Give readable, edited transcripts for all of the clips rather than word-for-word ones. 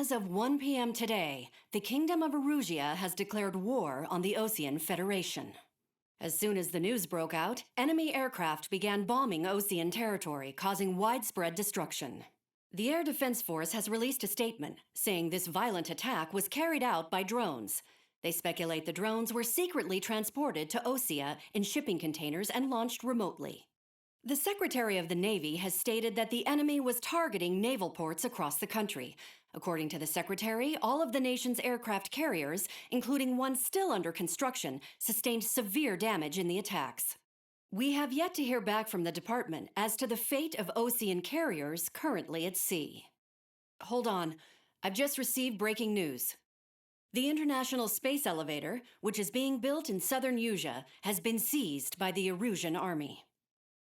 As of 1 p.m. today, the Kingdom of Erusia has declared war on the Osean Federation. As soon as the news broke out, enemy aircraft began bombing Osean territory, causing widespread destruction. The Air Defense Force has released a statement saying this violent attack was carried out by drones. They speculate the drones were secretly transported to Osea in shipping containers and launched remotely. The Secretary of the Navy has stated that the enemy was targeting naval ports across the country. According to the Secretary, all of the nation's aircraft carriers, including one still under construction, sustained severe damage in the attacks. We have yet to hear back from the department as to the fate of Osean carriers currently at sea. Hold on, I've just received breaking news. The International Space Elevator, which is being built in southern Usea, has been seized by the Erusian army.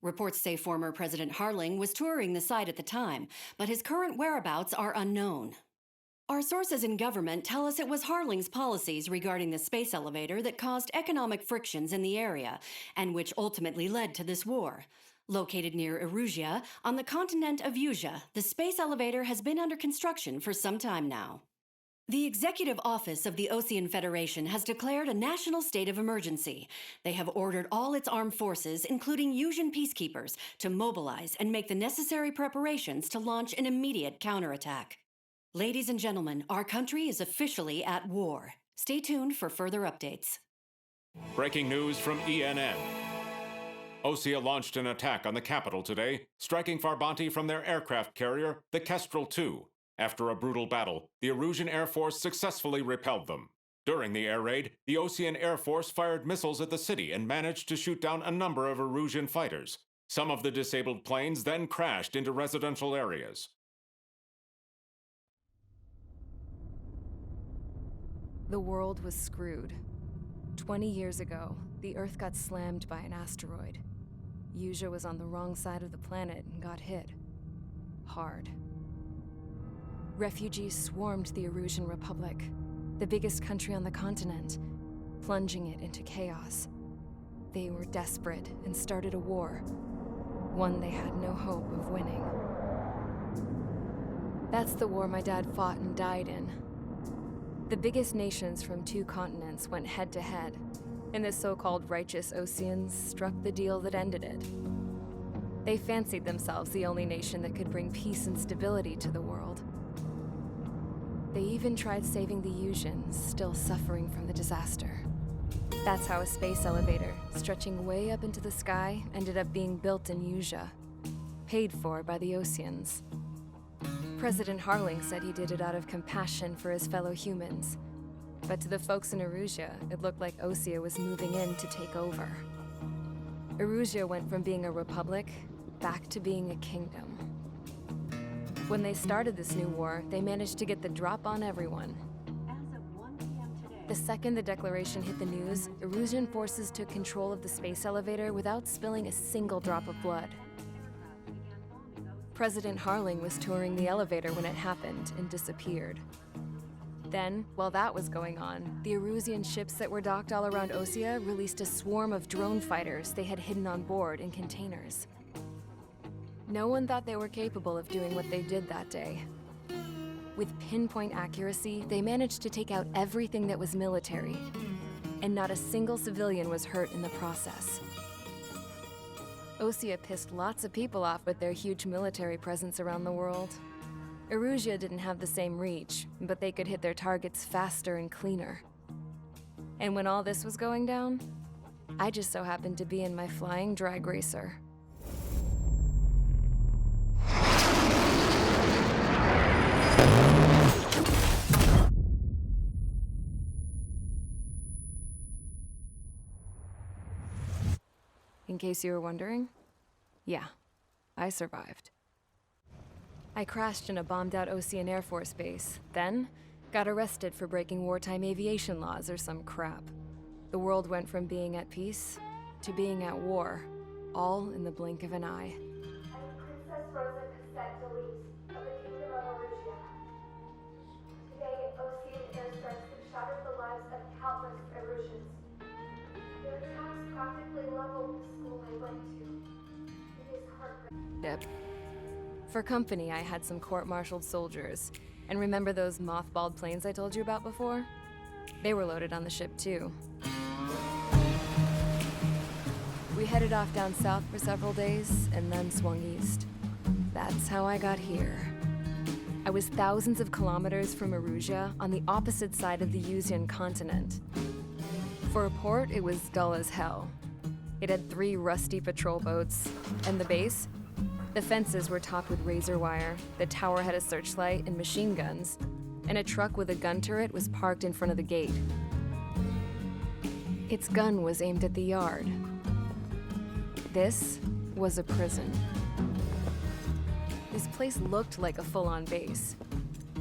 Reports say former President Harling was touring the site at the time, but his current whereabouts are unknown. Our sources in government tell us it was Harling's policies regarding the space elevator that caused economic frictions in the area, and which ultimately led to this war. Located near Erusia, on the continent of Usea, the space elevator has been under construction for some time now. The Executive Office of the Osean Federation has declared a national state of emergency. They have ordered all its armed forces, including Usian peacekeepers, to mobilize and make the necessary preparations to launch an immediate counterattack. Ladies and gentlemen, our country is officially at war. Stay tuned for further updates. Breaking news from ENN. Osea launched an attack on the capital today, striking Farbanti from their aircraft carrier, the Kestrel II. After a brutal battle, the Erusian Air Force successfully repelled them. During the air raid, the Osean Air Force fired missiles at the city and managed to shoot down a number of Erusian fighters. Some of the disabled planes then crashed into residential areas. The world was screwed. 20 years ago, the Earth got slammed by an asteroid. Usea was on the wrong side of the planet and got hit. Hard. Refugees swarmed the Erusian Republic, the biggest country on the continent, plunging it into chaos. They were desperate and started a war, one they had no hope of winning. That's the war my dad fought and died in. The biggest nations from 2 continents went head-to-head, and the so-called righteous Oseans struck the deal that ended it. They fancied themselves the only nation that could bring peace and stability to the world. They even tried saving the Usians, still suffering from the disaster. That's how a space elevator, stretching way up into the sky, ended up being built in Usea, paid for by the Oseans. President Harling said he did it out of compassion for his fellow humans. But to the folks in Erusia, it looked like Osea was moving in to take over. Erusia went from being a republic back to being a kingdom. When they started this new war, they managed to get the drop on everyone. As of 1 p.m. today, The second the declaration hit the news, Erusian forces took control of the space elevator without spilling a single drop of blood. President Harling was touring the elevator when it happened and disappeared. Then, while that was going on, the Erusian ships that were docked all around Osea released a swarm of drone fighters they had hidden on board in containers. No one thought they were capable of doing what they did that day. With pinpoint accuracy, they managed to take out everything that was military, and not a single civilian was hurt in the process. Osea pissed lots of people off with their huge military presence around the world. Erusia didn't have the same reach, but they could hit their targets faster and cleaner. And when all this was going down, I just so happened to be in my flying drag racer. In case you were wondering, yeah, I survived. I crashed in a bombed-out Osean Air Force base, then got arrested for breaking wartime aviation laws or some crap. The world went from being at peace to being at war, all in the blink of an eye. I am Princess Rosa Cassette Delise of the Kingdom of Erusia. Today, Osean airstrikes have shattered the lives of countless Erusians. Their attacks practically leveled the school I went to. It is heartbreaking. For company, I had some court-martialed soldiers, And remember those mothballed planes I told you about before? They were loaded on the ship too. We headed off down south for several days, and then swung east. That's how I got here. I was thousands of kilometers from Erusia, on the opposite side of the Yuzian continent. For a port, it was dull as hell. It had 3 rusty patrol boats, and the base? The fences were topped with razor wire, the tower had a searchlight and machine guns, and a truck with a gun turret was parked in front of the gate. Its gun was aimed at the yard. This was a prison. This place looked like a full-on base,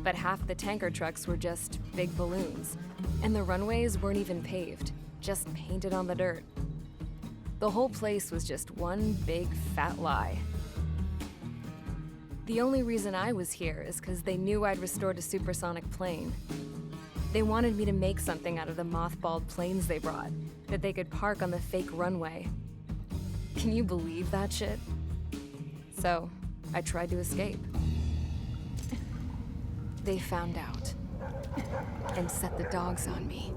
but half the tanker trucks were just big balloons, and the runways weren't even paved, just painted on the dirt. The whole place was just one big fat lie. The only reason I was here is because they knew I'd restored a supersonic plane. They wanted me to make something out of the mothballed planes they brought, that they could park on the fake runway. Can you believe that shit? So, I tried to escape. They found out and set the dogs on me.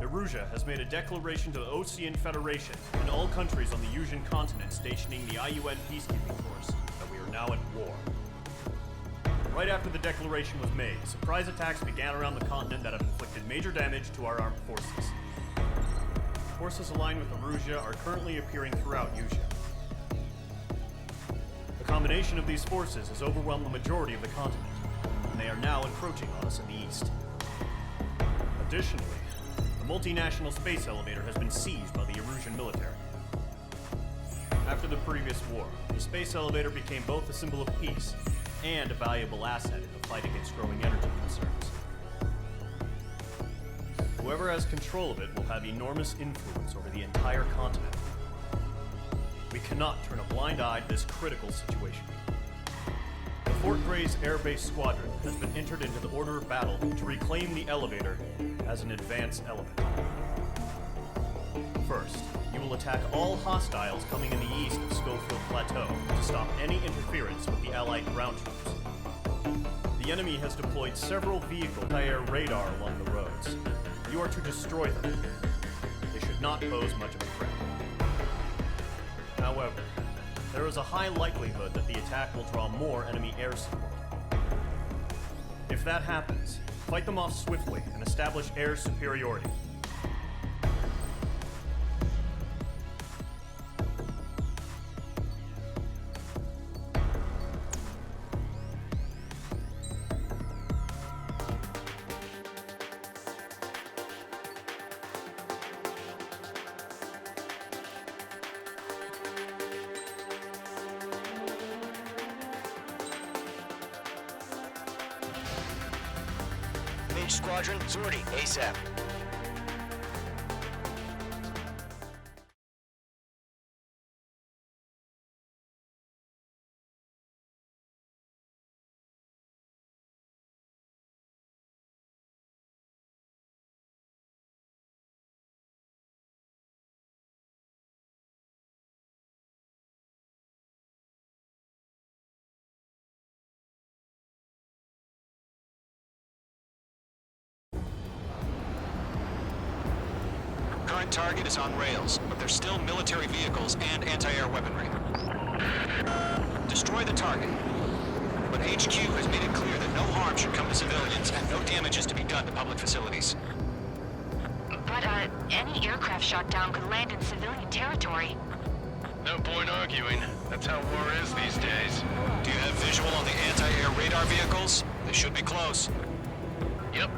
Erusia has made a declaration to the Osean Federation and all countries on the Yuzian continent stationing the IUN peacekeeping force that we are now at war. Right after the declaration was made, surprise attacks began around the continent that have inflicted major damage to our armed forces. Forces aligned with Erusia are currently appearing throughout Yusia. The combination of these forces has overwhelmed the majority of the continent, and they are now encroaching on us in the east. Additionally, the multinational space elevator has been seized by the Erusian military. After the previous war, the space elevator became both a symbol of peace and a valuable asset in the fight against growing energy concerns. Whoever has control of it will have enormous influence over the entire continent. We cannot turn a blind eye to this critical situation. The Fort Grays Air Base Squadron has been entered into the order of battle to reclaim the elevator as an advance element. First, you will attack all hostiles coming in the east of Schofield Plateau to stop any interference with the Allied ground troops. The enemy has deployed several vehicles anti-air radar along the roads. You are to destroy them. They should not pose much of a threat. However, there is a high likelihood that the attack will draw more enemy air support. If that happens, fight them off swiftly and establish air superiority. Mage Squadron, sortie, ASAP. Current target is on rails, but there's still military vehicles and anti-air weaponry. Destroy the target. But HQ has made it clear that no harm should come to civilians and no damage is to be done to public facilities. But, any aircraft shot down could land in civilian territory. No point arguing. That's how war is these days. Do you have visual on the anti-air radar vehicles? They should be close. Yep.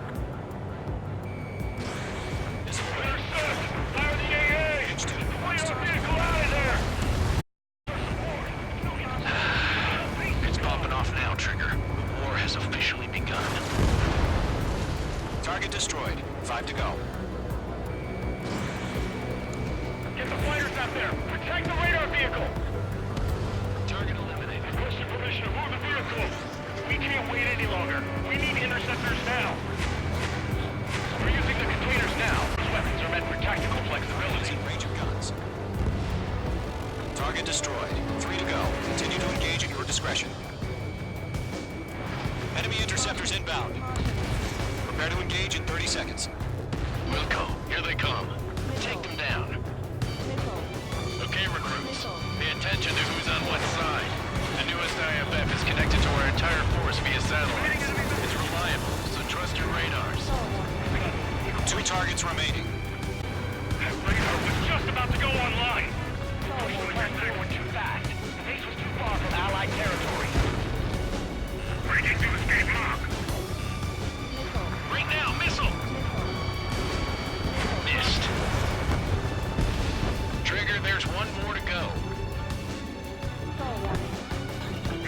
Fire the AA! Engine two. Clear the vehicle out of there! It's popping off now, Trigger. The war has officially begun. Target destroyed. 5 to go. Get the fighters out there! Protect the radar vehicle! now! We're using the containers now. These weapons are meant for tactical Is flexibility. in range of guns. Target destroyed. 3 to go. Continue to engage at your discretion. Enemy interceptors inbound. Prepare to engage in 30 seconds. Wilco, here they come. Take them down. Okay, recruits. Pay attention to who's on what side. The newest IFF is connected to our entire force via satellite. It's reliable, so trust your radars. 2 targets remaining. That radar was just about to go online! They were too fast. The base was too far from Allied territory. Breaking to escape lock. Right now, missile! Missed. Trigger, there's one more to go.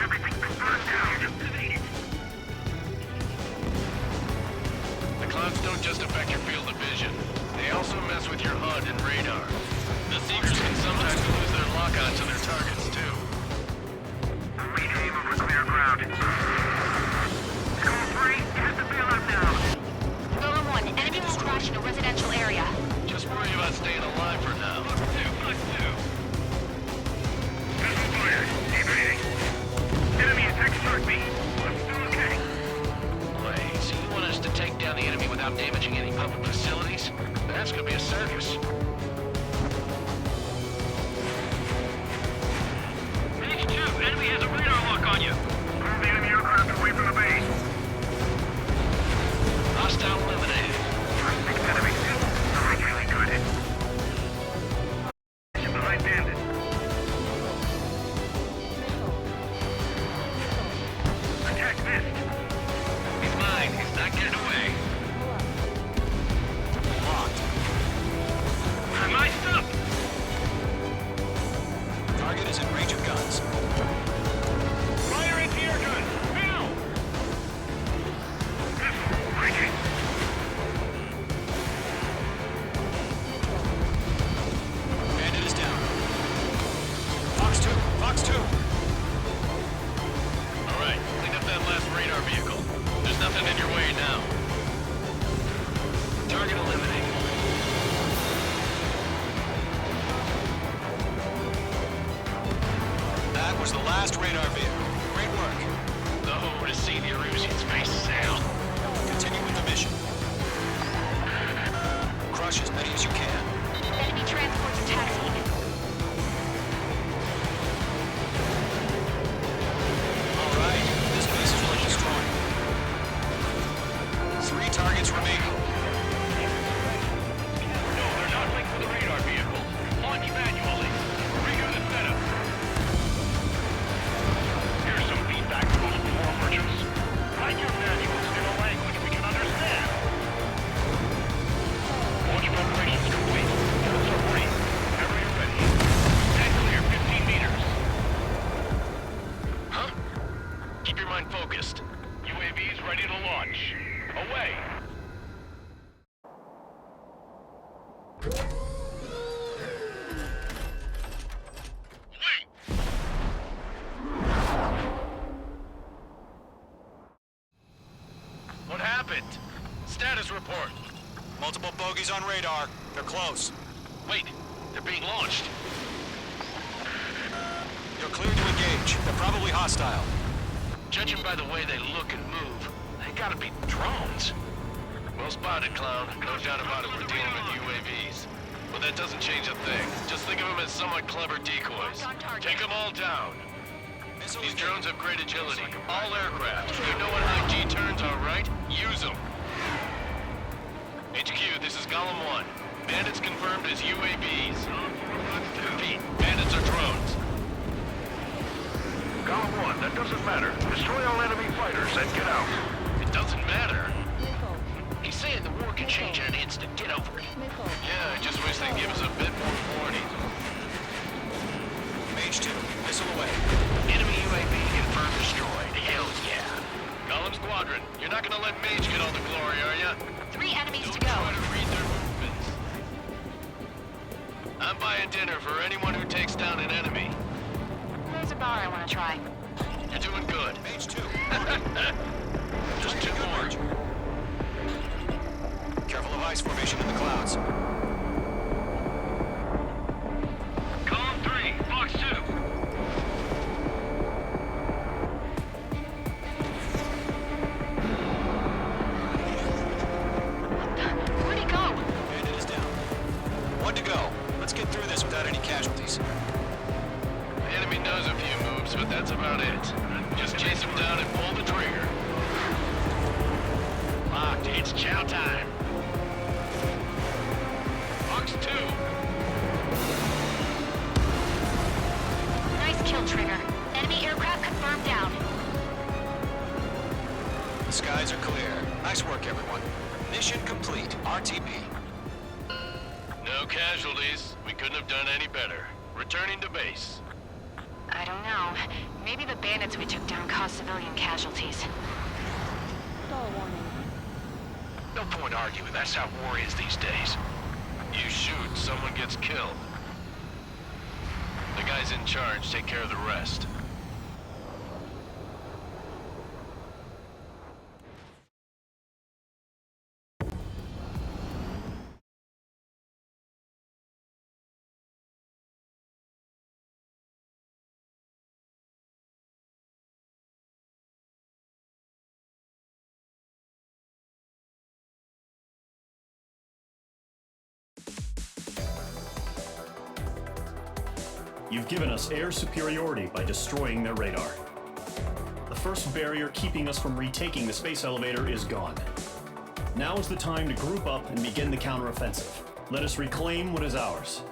Everything's been burned down. The clouds don't just affect your field of vision. They also mess with your HUD and radar. The Seekers can sometimes lose their lock-on to their targets, too. Rename over clear ground. School 3, get the bail up now. Golem 1, enemy will crash in a residential area. Just worry about staying alive for now. Let's do. Missile fired. Evading. Enemy attack start B. I'm still okay. Wait, so you want us to take down the enemy without damaging any public facilities? That's gonna be a circus. H2, enemy has a radar lock on you. Move the enemy aircraft away from the base. Hostile eliminated. Six enemies. Not really good. Behind bandit. Attack missed. He's mine. He's not getting away. Locked. I'm iced up. Target is in range of guns. Fire anti-air gun. Now. Missile breaking. Bandit is down. Fox 2. Fox 2. All right, clean up that last radar vehicle. There's nothing in your way now. Target eliminated. That was the last radar vehicle. Great work. Oh, to see the Erusian space sail. Continue with the mission. Crush as many as you can. Enemy transports taxiing. All right. This base is really destroyed. 3 targets remaining. No, they're not linked to the radar vehicle. Launch manually. Redo the setup. Here's some feedback from those war merchants. Write your manuals in a language we can understand. Launch preparations complete. Tools are free. Whenever you're ready. Head clear 15 meters. Huh? Keep your mind focused. UAVs ready to launch. Away. What happened? Status report. Multiple bogies on radar. They're close. Wait, they're being launched. You're clear to engage. They're probably hostile. Judging by the way they look and move, they gotta be drones. Well spotted, Clown. No doubt about it, we're dealing with UAVs. But that doesn't change a thing. Just think of them as somewhat clever decoys. Take them all down. These drones have great agility. All aircraft. You know what high G turns are, right? Use them. HQ, this is Golem 1. Bandits confirmed as UAVs. Repeat, bandits are drones. Golem 1, that doesn't matter. Destroy all enemy fighters and get out. It doesn't matter. He's saying the war can change in an instant. Get over it. Yeah, I just wish they'd give us a bit more warning. Mage 2, missile away. Enemy UAV confirmed destroyed. Hell yeah. Golem Squadron, you're not gonna let Mage get all the glory, are ya? 3 enemies Don't to go. try to read their movements. I'm buying dinner for anyone who takes down an enemy. There's a bar I want to try. You're doing good. Mage 2. Just 2 more. Careful of ice formation in the clouds. Column 3, Fox 2. Where'd he go? Bandit is down. One to go. Let's get through this without any casualties. The enemy knows a few moves, but that's about it. Just chase him down and pull the trigger. Locked, it's chow time. Fox 2. Nice kill, Trigger. Enemy aircraft confirmed down. The skies are clear. Nice work, everyone. Mission complete. RTB. No casualties. We couldn't have done any better. Returning to base. I don't know. Maybe the bandits we took down caused civilian casualties. No point arguing. That's how war is these days. You shoot, someone gets killed. The guys in charge take care of the rest. You've given us air superiority by destroying their radar. The first barrier keeping us from retaking the space elevator is gone. Now is the time to group up and begin the counteroffensive. Let us reclaim what is ours.